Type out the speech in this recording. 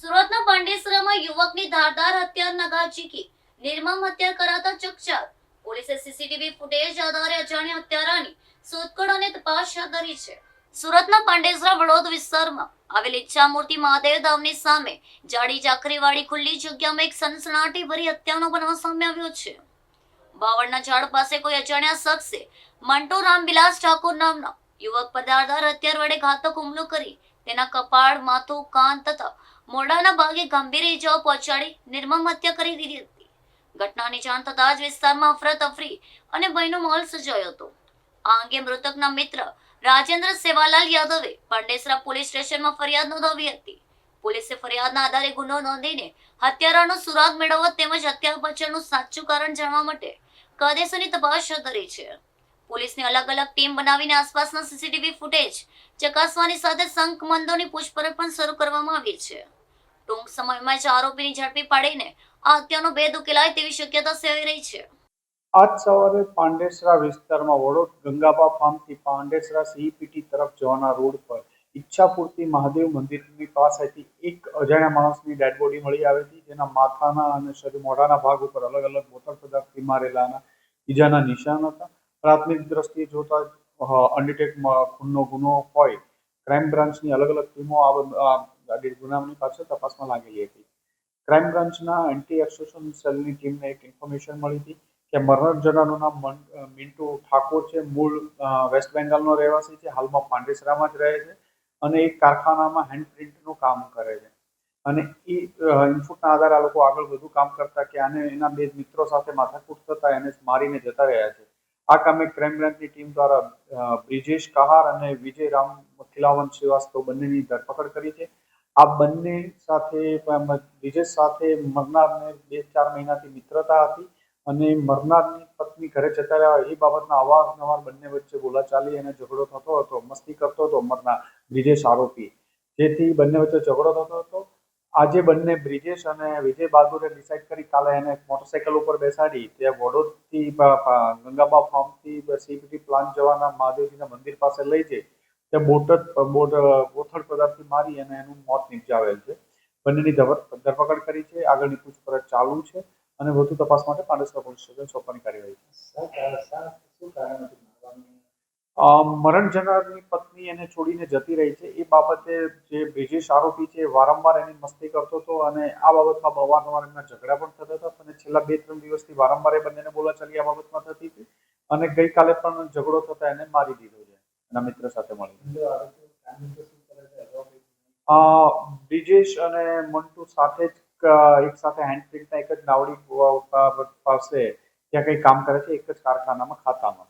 સુરતના પાંડેસરામાં યુવકની ધારદાર હત્યાના ઘા ઝીકી નિર્મમ હત્યા કરાતા ચકચાર. પોલીસે સીસીટીવી ફૂટેજ આધારે અજાણ્યા હત્યારાની શોધખોળ અને તપાસ હાથ ધરી છે. સુરતના પાંડેસરા વડોદ વિસ્તારમાં આવેલ ઈચ્છામૂર્તિ મહાદેવ ધામની સામે જાડી ઝાકરીવાળી ખુલ્લી જગ્યામાં એક સનસનાટી ભરી હત્યાનો બનાવ સામે આવ્યો છે. બાવળના ઝાડ પાસે કોઈ અજાણ્યા શખ્સે મંટો રામવિલાસ ઠાકોર નામના યુવક પર ધારદાર હથિયાર વડે ઘાતક હુમલો કરી તેના કપાળ, માથું, કાન તથા મોઢાના ભાગે ગંભીર ઇજાઓ પહોંચાડી નિર્મમ હત્યા કરી દીધી હતી. ઘટનાની જાણ થતાં જ વિસ્તારમાં અફરાતફરી અને ભયનો માહોલ સર્જાયો હતો. આ અંગે મૃતકના મિત્ર રાજેન્દ્ર સેવાલાલ યાદવે પાંડેસરા પોલીસ સ્ટેશનમાં ફરિયાદ નોંધાવી હતી. પોલીસે ફરિયાદના આધારે ગુનો નોંધીને હત્યારાનો સુરાગ મેળવવા તેમજ હત્યા પાછળનું સાચું કારણ જાણવા માટે કાયદેસરની તપાસ હાથ ધરી છે. પોલીસની અલગ અલગ ટીમ બનાવીને આસપાસના સીસીટીવી ફૂટેજ ચકાસવાની સાથે શંકમંદોની પૂછપરછ પણ શરૂ કરવામાં આવી છે. ટૂંક સમયમાં જ આરોપીની ઝડપી પાડીને આ હત્યાનો ભેદ ઉકેલાય તેવી શક્યતા સેવાઈ રહી છે. આજ સવારે પાંડેસરા વિસ્તારમાં વડોદ ગંગાબા ફાર્મથી પાંડેસરા સીઈપીટી તરફ જવાના રોડ પર ઈચ્છાપૂર્તિ મહાદેવ મંદિરની પાસેથી એક અજાણ્યા માણસની ડેડ બોડી મળી આવી હતી, જેના માથાના અને શરીર મોઢાના ભાગ ઉપર અલગ અલગ બોથડ પદાર્થથી મારેલાના ઈજાના નિશાન હતા. પ્રાથમિક દ્રષ્ટિએ જોતા અનડિટેક ખૂનનો ગુનો હોય ક્રાઇમ બ્રાન્ચની અલગ અલગ ટીમો આ ગુનાની પાછળ તપાસમાં લાગેલી હતી. ક્રાઇમ બ્રાન્ચના એન્ટી એક્સટોર્શન સેલની ટીમને એક ઇન્ફોર્મેશન મળી હતી કે મરણ જનારનું નામ મિન્ટુ ઠાકોર છે, મૂળ વેસ્ટ બેંગાલનો રહેવાસી છે, હાલમાં પાંડેસરામાં જ રહે છે અને એક કારખાનામાં હેન્ડ પ્રિન્ટનું કામ કરે છે. અને એ ઇનપુટના આધારે આ લોકો આગળ વધુ કામ કરતા કે આને એના બે મિત્રો સાથે માથાકૂટ થતા એને મારીને જતા રહ્યા છે. આ કામે ક્રાઇમ બ્રાન્ચની ટીમ દ્વારા બ્રિજેશ કહાર અને વિજય રામ ખિલાવંત શ્રીવાસ્તવ બંનેની ધરપકડ કરી છે. આ બંને સાથે બ્રિજેશ સાથે મરનારને 2-4 મહિનાથી મિત્રતા હતી અને મરનારની પત્ની ઘરે જતા રહ્યા એ બાબતના અવારનવાર બંને વચ્ચે બોલાચાલી અને ઝઘડો થતો હતો, મસ્તી કરતો હતો મરનાર બ્રિજેશ આરોપી, જેથી બંને વચ્ચે ઝઘડો થતો હતો. આજે બંને બ્રિજેશ અને વિજય બહાદુરે ડિસાઇડ કરી કાલે એને મોટરસાઇકલ ઉપર બેસાડી ત્યાં વડોદથી ગંગાબા ફાર્મથી સીઈપીટી પ્લાન્ટ જવાના મહાદેવજીના મંદિર પાસે લઈ જઈ ત્યાં બોથડ પદાર્થથી મારી અને એનું મોત નિપજાવેલ છે. બંનેની ધરપકડ કરી છે. આગળની પૂછપરછ ચાલુ છે અને વધુ તપાસ માટે પાંડેસરા પોલીસ સ્ટેશન સોંપવાની કાર્યવાહી મરણ જનારની પત્ની એને છોડીને જતી રહી છે. એ બાબતે જે બ્રિજેશ આરોપી છે વારંવાર એની મસ્તી કરતો હતો અને આ બાબતમાં અવારનવાર એમના ઝઘડા પણ થતા હતા અને છેલ્લા 2-3 દિવસથી વારંવાર એ બંનેને બોલાચાલી આ બાબતમાં થતી હતી અને ગઈકાલે પણ ઝઘડો થતા એને મારી દીધો છે એના મિત્ર સાથે મળી. બ્રિજેશ અને મંટુ સાથે જ એક સાથે હેન્ડપ્રિન્ટના એક જ નાવડી પાસે ત્યાં કંઈ કામ કરે છે, એક જ કારખાનામાં ખાતામાં.